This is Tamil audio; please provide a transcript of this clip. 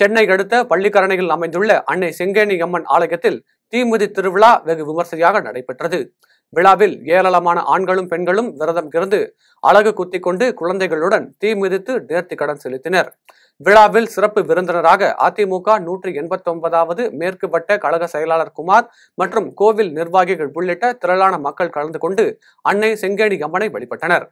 சென்னை அடுத்த பள்ளிக்கரணையில் அமைந்துள்ள அன்னை செங்கேணி அம்மன் ஆலயத்தில் தீமிதி திருவிழா வெகு விமர்சையாக நடைபெற்றது. விழாவில் ஏராளமான ஆண்களும் பெண்களும் விரதம் இருந்து அலகு குத்திக் கொண்டு குழந்தைகளுடன் தீ மிதித்து நேர்த்தி கடன் செலுத்தினர். விழாவில் சிறப்பு விருந்தினராக அதிமுக 189வது மேற்கு வட்ட கழக செயலாளர் குமார் மற்றும் கோவில் நிர்வாகிகள் உள்ளிட்ட திரளான மக்கள் கலந்து கொண்டு அன்னை செங்கேணி அம்மனை வழிபட்டனர்.